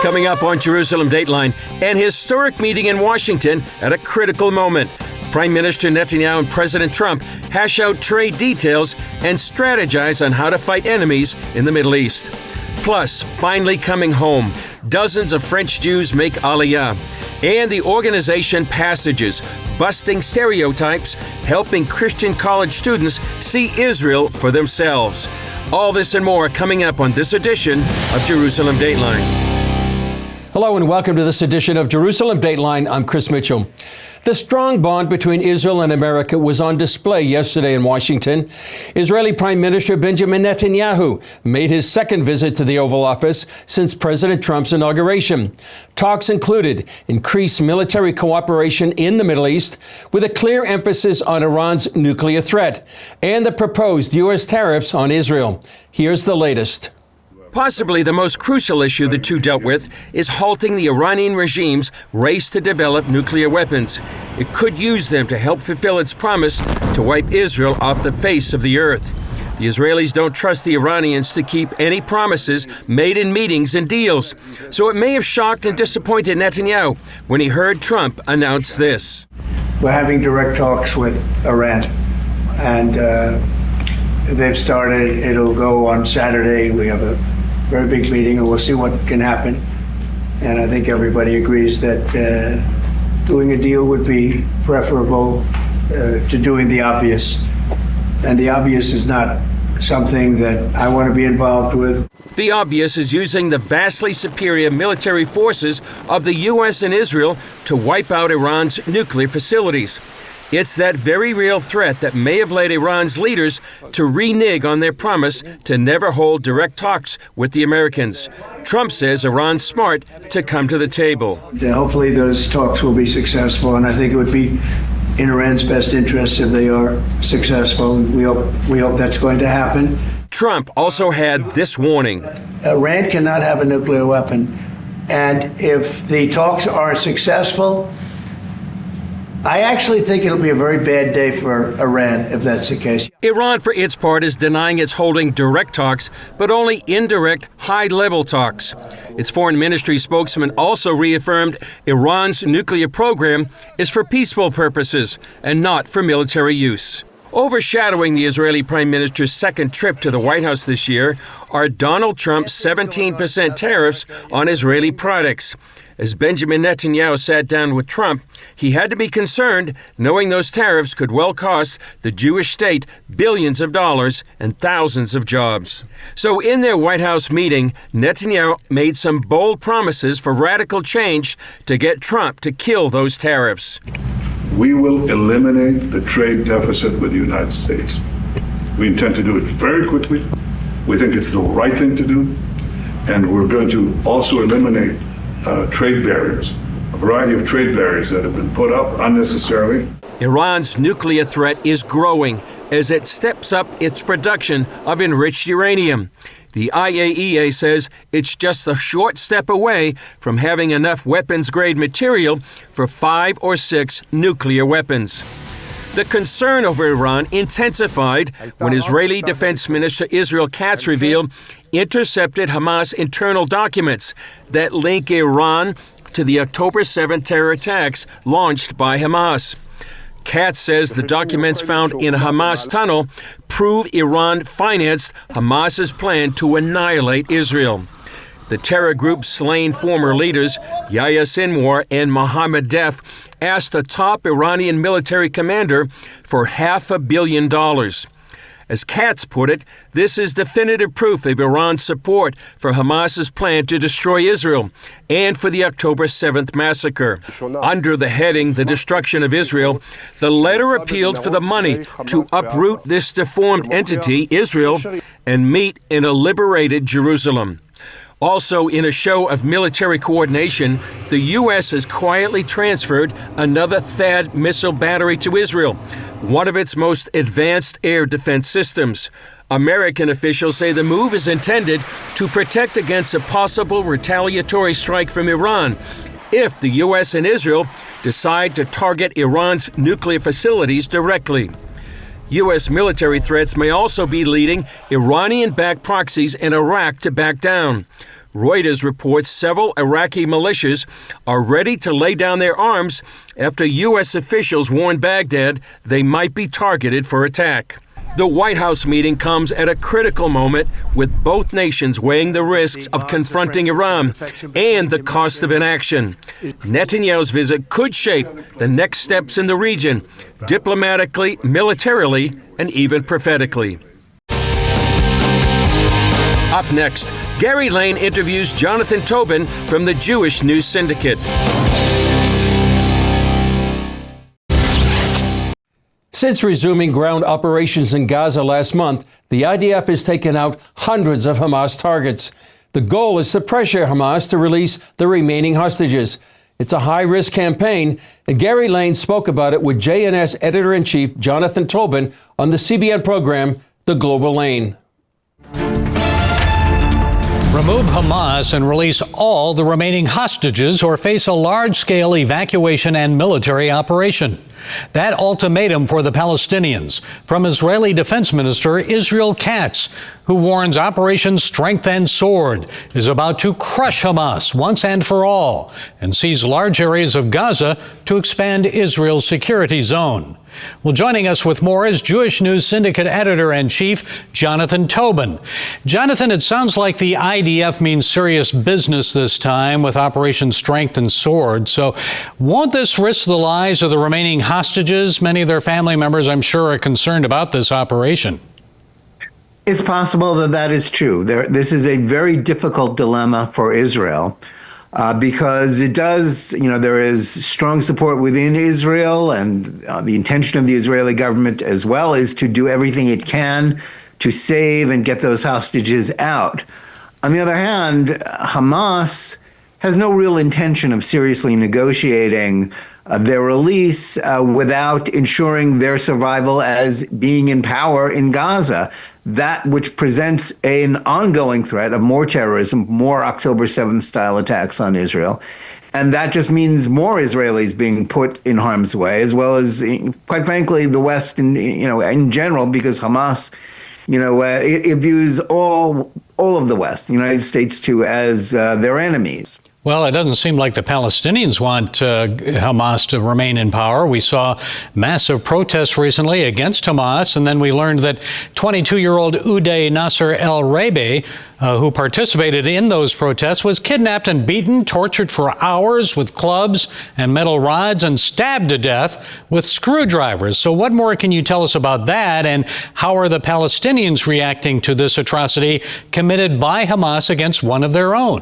Coming up on Jerusalem Dateline, an historic meeting in Washington at a critical moment. Prime Minister Netanyahu and President Trump hash out trade details and strategize on how to fight enemies in the Middle East. Plus, finally coming home, dozens of French Jews make Aliyah. And the organization Passages, busting stereotypes, helping Christian college students see Israel for themselves. All this and more coming up on this edition of Jerusalem Dateline. Hello and welcome to this edition of Jerusalem Dateline. I'm Chris Mitchell. The strong bond between Israel and America was on display yesterday in Washington. Israeli Prime Minister Benjamin Netanyahu made his second visit to the Oval Office since President Trump's inauguration. Talks included increased military cooperation in the Middle East with a clear emphasis on Iran's nuclear threat and the proposed U.S. tariffs on Israel. Here's the latest. Possibly the most crucial issue the two dealt with is halting the Iranian regime's race to develop nuclear weapons. It could use them to help fulfill its promise to wipe Israel off the face of the earth. The Israelis don't trust the Iranians to keep any promises made in meetings and deals. So it may have shocked and disappointed Netanyahu when he heard Trump announce this. We're having direct talks with Iran, and they've started. It'll go on Saturday. We have a very big meeting, and we'll see what can happen. And I think everybody agrees that doing a deal would be preferable to doing the obvious. And the obvious is not something that I want to be involved with. The obvious is using the vastly superior military forces of the U.S. and Israel to wipe out Iran's nuclear facilities. It's that very real threat that may have led Iran's leaders to renege on their promise to never hold direct talks with the Americans. Trump says Iran's smart to come to the table. Hopefully those talks will be successful, and I think it would be in Iran's best interest if they are successful. We hope that's going to happen. Trump also had this warning. Iran cannot have a nuclear weapon, and if the talks are successful, I actually think it'll be a very bad day for Iran if that's the case. Iran, for its part, is denying it's holding direct talks, but only indirect, high-level talks. Its foreign ministry spokesman also reaffirmed Iran's nuclear program is for peaceful purposes and not for military use. Overshadowing the Israeli Prime Minister's second trip to the White House this year are Donald Trump's 17% tariffs on Israeli products. As Benjamin Netanyahu sat down with Trump, he had to be concerned knowing those tariffs could well cost the Jewish state billions of dollars and thousands of jobs. So in their White House meeting, Netanyahu made some bold promises for radical change to get Trump to kill those tariffs. We will eliminate the trade deficit with the United States. We intend to do it very quickly. We think it's the right thing to do. And we're going to also eliminate trade barriers, a variety of trade barriers that have been put up unnecessarily. Iran's nuclear threat is growing as it steps up its production of enriched uranium. The IAEA says it's just a short step away from having enough weapons-grade material for 5 or 6 nuclear weapons. The concern over Iran intensified when Israeli Defense Minister Israel Katz revealed intercepted Hamas internal documents that link Iran to the October 7th terror attacks launched by Hamas. Katz says the documents found in a Hamas tunnel prove Iran financed Hamas's plan to annihilate Israel. The terror group's slain former leaders, Yahya Sinwar and Mohammed Deif, asked a top Iranian military commander for $500 million. As Katz put it, this is definitive proof of Iran's support for Hamas's plan to destroy Israel and for the October 7th massacre. Under the heading, The Destruction of Israel, the letter appealed for the money to uproot this deformed entity, Israel, and meet in a liberated Jerusalem. Also, in a show of military coordination, the U.S. has quietly transferred another THAAD missile battery to Israel, one of its most advanced air defense systems. American officials say the move is intended to protect against a possible retaliatory strike from Iran if the U.S. and Israel decide to target Iran's nuclear facilities directly. U.S. military threats may also be leading Iranian-backed proxies in Iraq to back down. Reuters reports several Iraqi militias are ready to lay down their arms after U.S. officials warned Baghdad they might be targeted for attack. The White House meeting comes at a critical moment, with both nations weighing the risks of confronting Iran and the cost of inaction. Netanyahu's visit could shape the next steps in the region, diplomatically, militarily, and even prophetically. Up next, Gary Lane interviews Jonathan Tobin from the Jewish News Syndicate. Since resuming ground operations in Gaza last month, the IDF has taken out hundreds of Hamas targets. The goal is to pressure Hamas to release the remaining hostages. It's a high-risk campaign, and Gary Lane spoke about it with JNS Editor-in-Chief Jonathan Tobin on the CBN program, The Global Lane. Remove Hamas and release all the remaining hostages or face a large-scale evacuation and military operation. That ultimatum for the Palestinians from Israeli Defense Minister Israel Katz, who warns Operation Strength and Sword is about to crush Hamas once and for all and seize large areas of Gaza to expand Israel's security zone. Well, joining us with more is Jewish News Syndicate Editor-in-Chief Jonathan Tobin. Jonathan, it sounds like the IDF means serious business this time with Operation Strength and Sword. So won't this risk the lives of the remaining hostages? Many of their family members, I'm sure, are concerned about this operation. It's possible that that is true. This is a very difficult dilemma for Israel. Because it does, there is strong support within Israel, and the intention of the Israeli government as well is to do everything it can to save and get those hostages out. On the other hand, Hamas has no real intention of seriously negotiating their release without ensuring their survival as being in power in Gaza. That which presents an ongoing threat of more terrorism, more October 7th style attacks on Israel. And that just means more Israelis being put in harm's way, as well as, quite frankly, the West in general, because Hamas, it views all of the West, the United States too, as their enemies. Well, it doesn't seem like the Palestinians want Hamas to remain in power. We saw massive protests recently against Hamas, and then we learned that 22-year-old Uday Nasser el-Rabi, who participated in those protests, was kidnapped and beaten, tortured for hours with clubs and metal rods, and stabbed to death with screwdrivers. So what more can you tell us about that, and how are the Palestinians reacting to this atrocity committed by Hamas against one of their own?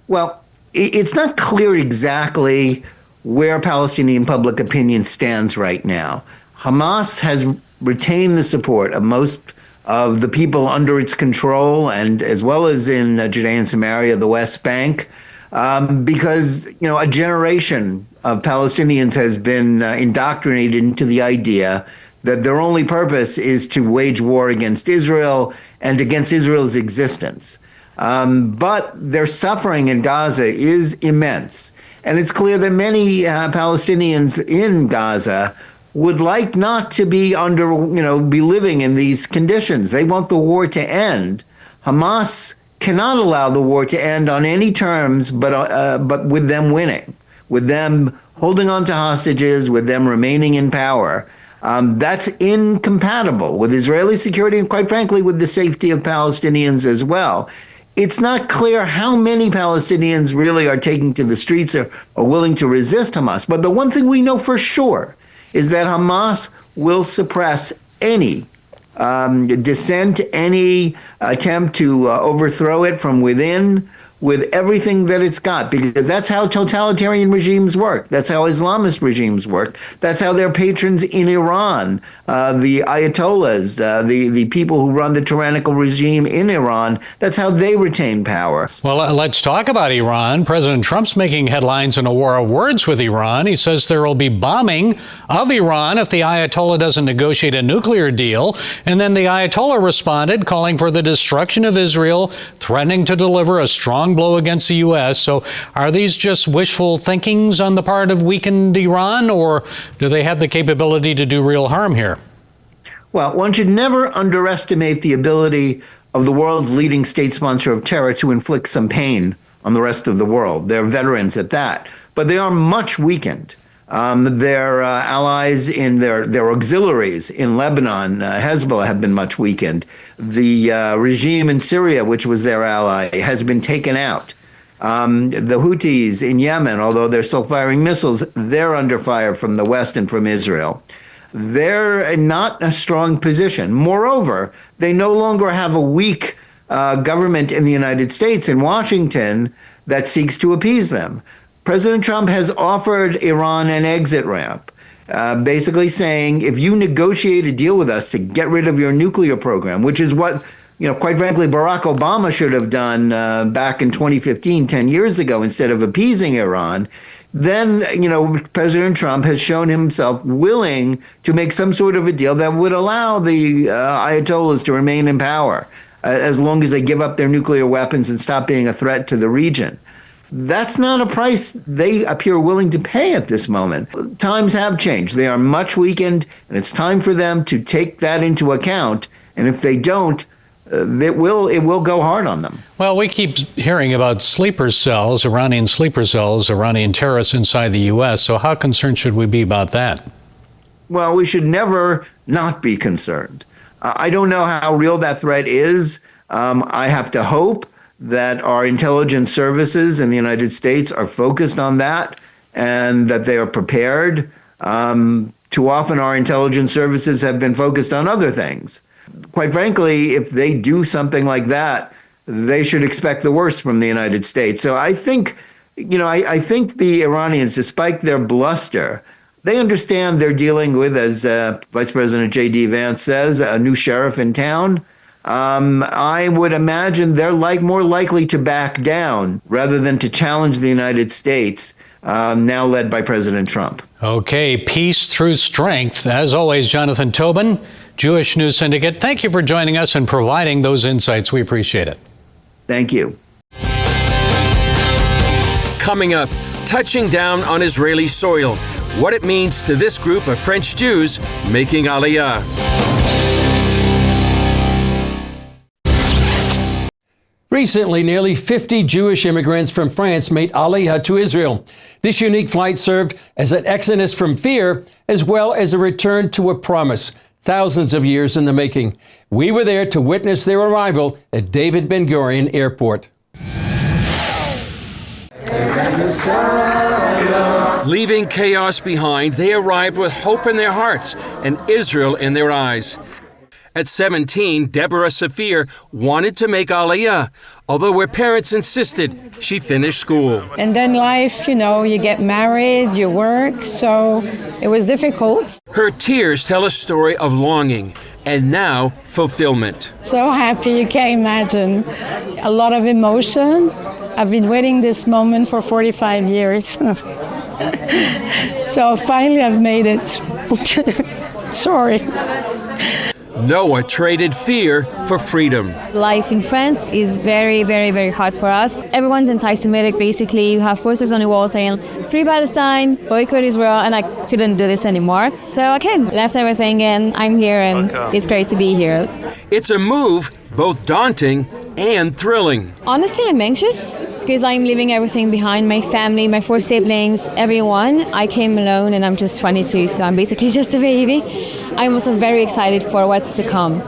Well, it's not clear exactly where Palestinian public opinion stands right now. Hamas has retained the support of most of the people under its control, and as well as in Judea and Samaria, the West Bank, because a generation of Palestinians has been indoctrinated into the idea that their only purpose is to wage war against Israel and against Israel's existence. But their suffering in Gaza is immense. And it's clear that many Palestinians in Gaza would like not to be be living in these conditions. They want the war to end. Hamas cannot allow the war to end on any terms, but with them winning, with them holding on to hostages, with them remaining in power. That's incompatible with Israeli security and, quite frankly, with the safety of Palestinians as well. It's not clear how many Palestinians really are taking to the streets or are willing to resist Hamas. But the one thing we know for sure is that Hamas will suppress any dissent, any attempt to overthrow it from within, with everything that it's got, because that's how totalitarian regimes work. That's how Islamist regimes work. That's how their patrons in Iran, the Ayatollahs, the people who run the tyrannical regime in Iran, that's how they retain power. Well, let's talk about Iran. President Trump's making headlines in a war of words with Iran. He says there will be bombing of Iran if the Ayatollah doesn't negotiate a nuclear deal. And then the Ayatollah responded, calling for the destruction of Israel, threatening to deliver a strong blow against the U.S. So are these just wishful thinkings on the part of weakened Iran, or do they have the capability to do real harm here? Well, one should never underestimate the ability of the world's leading state sponsor of terror to inflict some pain on the rest of the world. They're veterans at that, but they are much weakened. Their allies in their auxiliaries in Lebanon, Hezbollah, have been much weakened. The regime in Syria, which was their ally, has been taken out. The Houthis in Yemen, although they're still firing missiles, they're under fire from the West and from Israel. They're not a strong position. Moreover, they no longer have a weak government in the United States, in Washington, that seeks to appease them. President Trump has offered Iran an exit ramp, basically saying, if you negotiate a deal with us to get rid of your nuclear program, which is what, quite frankly, Barack Obama should have done back in 2015, 10 years ago, instead of appeasing Iran, then, President Trump has shown himself willing to make some sort of a deal that would allow the Ayatollahs to remain in power as long as they give up their nuclear weapons and stop being a threat to the region. That's not a price they appear willing to pay at this moment. Times have changed. They are much weakened, and it's time for them to take that into account. And if they don't, it will go hard on them. Well, we keep hearing about sleeper cells, Iranian terrorists inside the U.S. So how concerned should we be about that? Well, we should never not be concerned. I don't know how real that threat is. I have to hope that our intelligence services in the United States are focused on that and that they are prepared. Too often our intelligence services have been focused on other things. Quite frankly, if they do something like that, they should expect the worst from the United States. So I think, I think the Iranians, despite their bluster, they understand they're dealing with, as Vice President J.D. Vance says, a new sheriff in town. I would imagine they're more likely to back down rather than to challenge the United States, now led by President Trump. Okay, peace through strength. As always, Jonathan Tobin, Jewish News Syndicate, thank you for joining us and providing those insights. We appreciate it. Thank you. Coming up, touching down on Israeli soil, what it means to this group of French Jews making Aliyah. Recently, nearly 50 Jewish immigrants from France made Aliyah to Israel. This unique flight served as an exodus from fear, as well as a return to a promise, thousands of years in the making. We were there to witness their arrival at David Ben-Gurion Airport. Leaving chaos behind, they arrived with hope in their hearts and Israel in their eyes. At 17, Deborah Safir wanted to make Aliyah, although her parents insisted she finish school. And then life, you get married, you work, so it was difficult. Her tears tell a story of longing and now fulfillment. So happy, you can't imagine. A lot of emotion. I've been waiting this moment for 45 years. So finally I've made it. Sorry. Noah traded fear for freedom. Life in France is very, very, very hard for us. Everyone's anti-Semitic, basically. You have posters on the wall saying, "Free Palestine, boycott Israel," and I couldn't do this anymore. So left everything and I'm here and it's great to be here. It's a move both daunting and thrilling. Honestly, I'm anxious because I'm leaving everything behind, my family, my 4 siblings, everyone. I came alone and I'm just 22, so I'm basically just a baby. I'm also very excited for what's to come.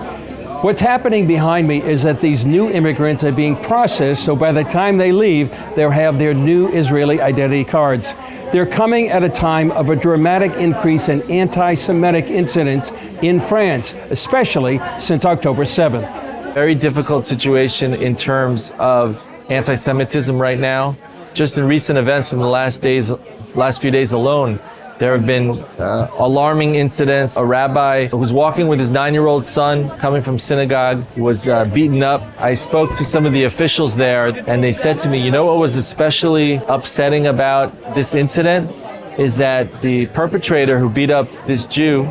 What's happening behind me is that these new immigrants are being processed, so by the time they leave, they'll have their new Israeli identity cards. They're coming at a time of a dramatic increase in anti-Semitic incidents in France, especially since October 7th. Very difficult situation in terms of anti-Semitism right now. Just in recent events in the last few days alone, there have been alarming incidents. A rabbi who was walking with his 9-year-old son coming from synagogue was beaten up. I spoke to some of the officials there and they said to me, what was especially upsetting about this incident is that the perpetrator who beat up this Jew,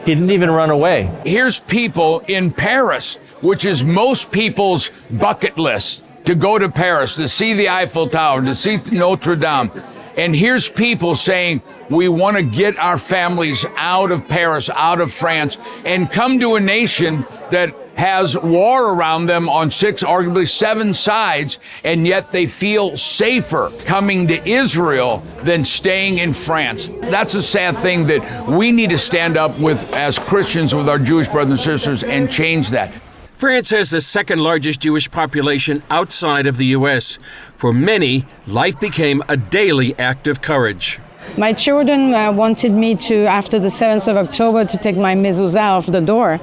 he didn't even run away. Here's people in Paris, which is most people's bucket list, to go to Paris, to see the Eiffel Tower, to see Notre Dame. And here's people saying, we want to get our families out of Paris, out of France, and come to a nation that has war around them on 6, arguably 7 sides, and yet they feel safer coming to Israel than staying in France. That's a sad thing that we need to stand up with as Christians with our Jewish brothers and sisters and change that. France has the second largest Jewish population outside of the U.S. For many, life became a daily act of courage. My children wanted me to, after the 7th of October, to take my mezuzah off the door.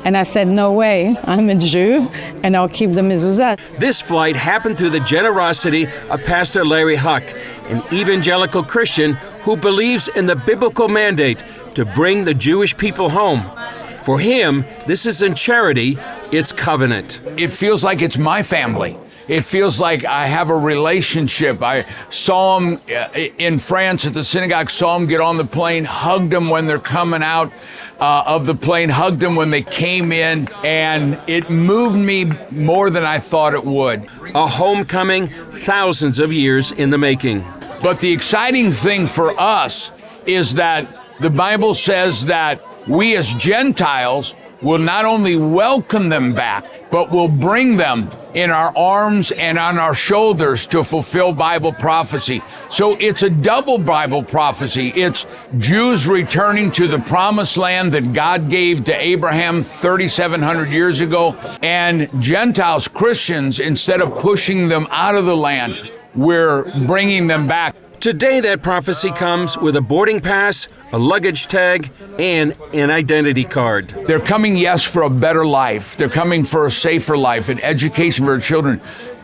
And I said, no way, I'm a Jew, and I'll keep the mezuzah. This flight happened through the generosity of Pastor Larry Huck, an evangelical Christian who believes in the biblical mandate to bring the Jewish people home. For him, this isn't charity, it's covenant. It feels like it's my family. It feels like I have a relationship. I saw them in France at the synagogue, saw them get on the plane, hugged them when they're coming out of the plane, hugged them when they came in, and it moved me more than I thought it would. A homecoming thousands of years in the making. But the exciting thing for us is that the Bible says that we as Gentiles will not only welcome them back, but will bring them in our arms and on our shoulders to fulfill Bible prophecy. So it's a double Bible prophecy. It's Jews returning to the promised land that God gave to Abraham 3,700 years ago, and Gentiles, Christians, instead of pushing them out of the land, we're bringing them back. Today, that prophecy comes with a boarding pass, a luggage tag, and an identity card. They're coming, yes, for a better life. They're coming for a safer life and education for their children,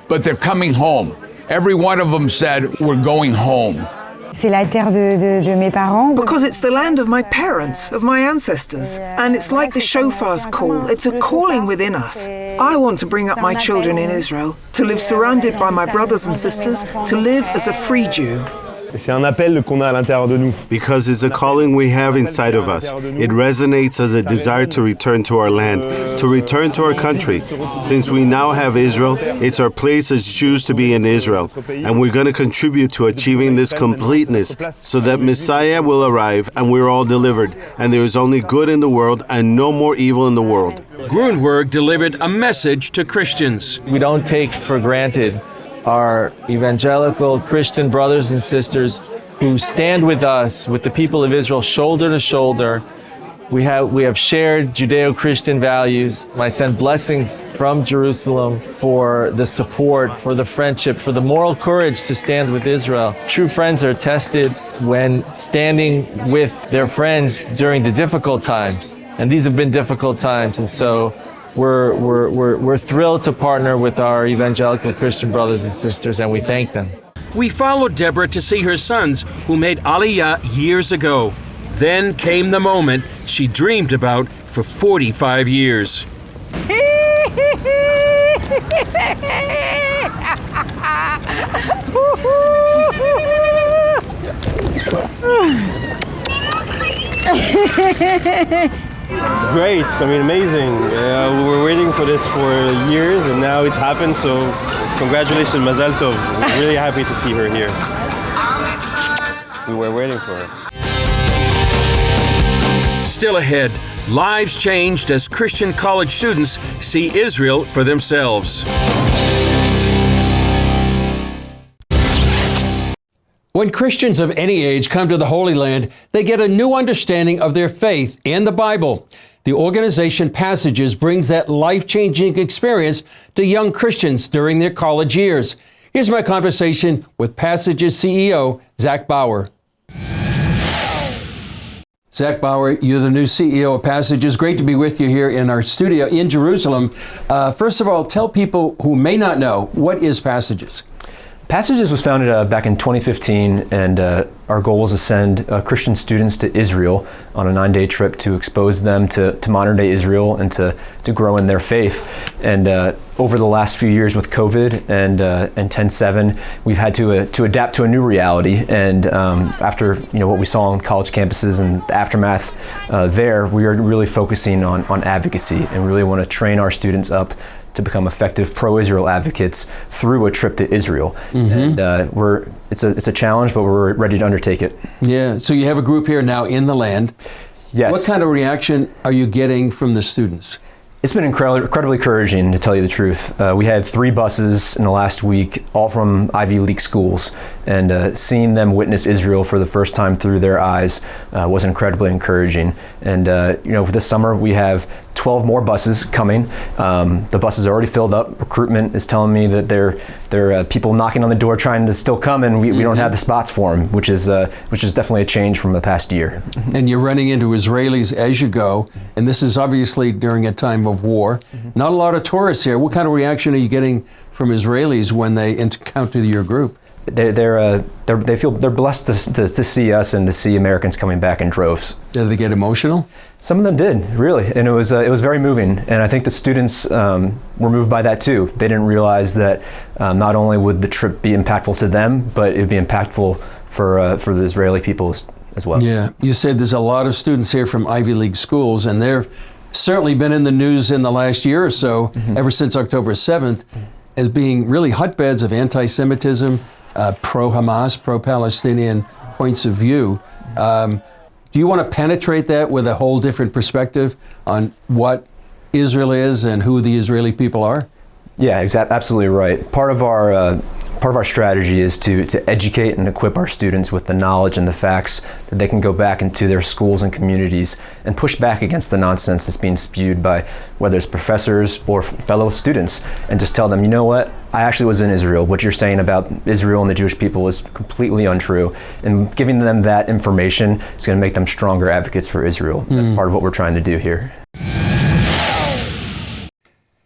but they're coming home. Every one of them said, we're going home. C'est la terre de mes parents. Because it's the land of my parents, of my ancestors. And it's like the shofar's call. It's a calling within us. I want to bring up my children in Israel, to live surrounded by my brothers and sisters, to live as a free Jew. C'est un appel qu'on a à l'intérieur de nous. Because it's a calling we have inside of us. It resonates as a desire to return to our land, to return to our country. Since we now have Israel, it's our place as Jews to be in Israel. And we're going to contribute to achieving this completeness so that Messiah will arrive and we're all delivered. And there is only good in the world and no more evil in the world. Grunberg delivered a message to Christians. We don't take for granted our evangelical Christian brothers and sisters who stand with us, with the people of Israel, shoulder to shoulder. We have shared Judeo-Christian values. I send blessings from Jerusalem for the support, for the friendship, for the moral courage to stand with Israel. True friends are tested when standing with their friends during the difficult times. And these have been difficult times, and so we're thrilled to partner with our evangelical Christian brothers and sisters, and we thank them. We followed Deborah to see her sons who made Aliyah years ago. Then came the moment she dreamed about for 45 years. Great, I mean, amazing. We were waiting for this for years and now it's happened, so congratulations, Mazal Tov. We're really happy to see her here. We were waiting for her. Still ahead, lives changed as Christian college students see Israel for themselves. When Christians of any age come to the Holy Land, they get a new understanding of their faith and the Bible. The organization Passages brings that life-changing experience to young Christians during their college years. Here's my conversation with Passages CEO, Zach Bauer. Zach Bauer, you're the new CEO of Passages. Great to be with you here in our studio in Jerusalem. First of all, tell people who may not know, what is Passages? Passages was founded back in 2015, and our goal was to send Christian students to Israel on a 9-day trip to expose them to modern-day Israel and to grow in their faith. And over the last few years with COVID and 10/7, we've had to adapt to a new reality. And after what we saw on college campuses and the aftermath there, we are really focusing on advocacy and really want to train our students up to become effective pro-Israel advocates through a trip to Israel. Mm-hmm. And it's a challenge, but we're ready to undertake it. Yeah, so you have a group here now in the land. Yes. What kind of reaction are you getting from the students? It's been incredibly encouraging, to tell you the truth. We had 3 buses in the last week, all from Ivy League schools, and seeing them witness Israel for the first time through their eyes was incredibly encouraging. And for this summer, we have 12 more buses coming. The buses are already filled up. Recruitment is telling me that there are people knocking on the door trying to still come, and we don't have the spots for them, which is definitely a change from the past year. And you're running into Israelis as you go, and this is obviously during a time of war. Not a lot of tourists here. What kind of reaction are you getting from Israelis when they encounter your group? They feel they're blessed to see us and to see Americans coming back in droves. Did they get emotional? Some of them did, really, and it was very moving. And I think the students were moved by that too. They didn't realize that not only would the trip be impactful to them, but it would be impactful for the Israeli people as well. Yeah, you said there's a lot of students here from Ivy League schools, and they've certainly been in the news in the last year or so, ever since October 7th, as being really hotbeds of anti-Semitism, pro-Hamas, pro-Palestinian points of view. Do you want to penetrate that with a whole different perspective on what Israel is and who the Israeli people are? Yeah, absolutely right. Part of our strategy is to educate and equip our students with the knowledge and the facts that they can go back into their schools and communities and push back against the nonsense that's being spewed by whether it's professors or fellow students, and just tell them, you know what, I actually was in Israel. What you're saying about Israel and the Jewish people is completely untrue. And giving them that information is going to make them stronger advocates for Israel. That's part of what we're trying to do here.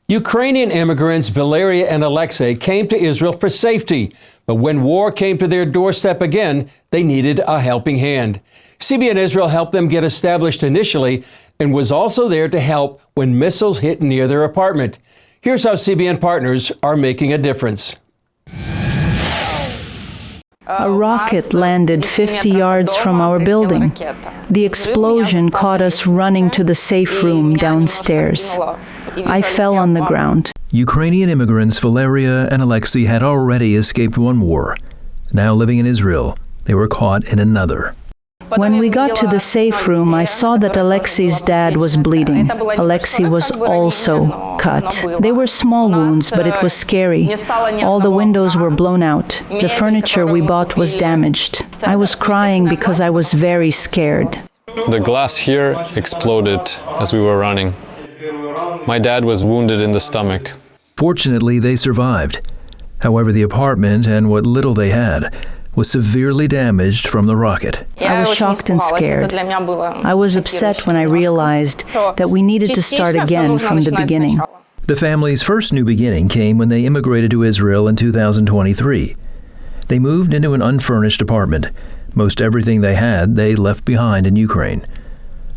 Ukrainian immigrants Valeria and Alexei came to Israel for safety, but when war came to their doorstep again, they needed a helping hand. CBN Israel helped them get established initially and was also there to help when missiles hit near their apartment. Here's how CBN partners are making a difference. A rocket landed 50 yards from our building. The explosion caught us running to the safe room downstairs. I fell on the ground. Ukrainian immigrants Valeria and Alexei had already escaped one war. Now living in Israel, they were caught in another. When we got to the safe room, I saw that Alexei's dad was bleeding. Alexei was also cut. They were small wounds, but it was scary. All the windows were blown out. The furniture we bought was damaged. I was crying because I was very scared. The glass here exploded as we were running. My dad was wounded in the stomach. Fortunately, they survived. However, the apartment and what little they had was severely damaged from the rocket. I was shocked and scared. I was upset when I realized that we needed to start again from the beginning. The family's first new beginning came when they immigrated to Israel in 2023. They moved into an unfurnished apartment. Most everything they had, they left behind in Ukraine.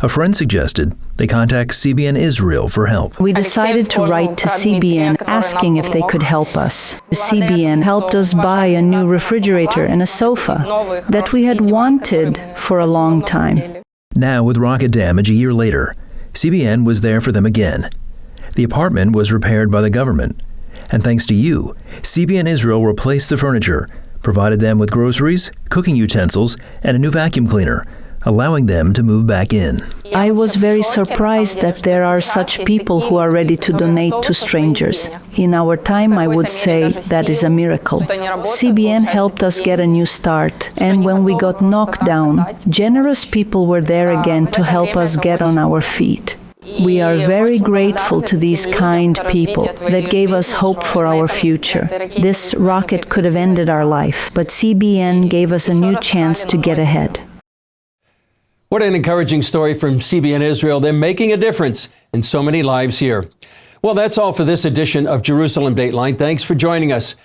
A friend suggested they contact CBN Israel for help. We decided to write to CBN asking if they could help us. CBN helped us buy a new refrigerator and a sofa that we had wanted for a long time. Now, with rocket damage a year later, CBN was there for them again. The apartment was repaired by the government. And thanks to you, CBN Israel replaced the furniture, provided them with groceries, cooking utensils, and a new vacuum cleaner, allowing them to move back in. I was very surprised that there are such people who are ready to donate to strangers. In our time, I would say that is a miracle. CBN helped us get a new start, and when we got knocked down, generous people were there again to help us get on our feet. We are very grateful to these kind people that gave us hope for our future. This rocket could have ended our life, but CBN gave us a new chance to get ahead. What an encouraging story from CBN Israel. They're making a difference in so many lives here. Well, that's all for this edition of Jerusalem Dateline. Thanks for joining us.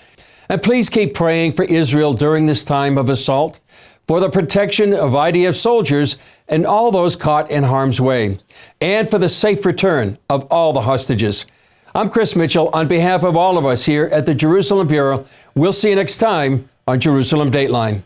And please keep praying for Israel during this time of assault, for the protection of IDF soldiers and all those caught in harm's way, and for the safe return of all the hostages. I'm Chris Mitchell. On behalf of all of us here at the Jerusalem Bureau, we'll see you next time on Jerusalem Dateline.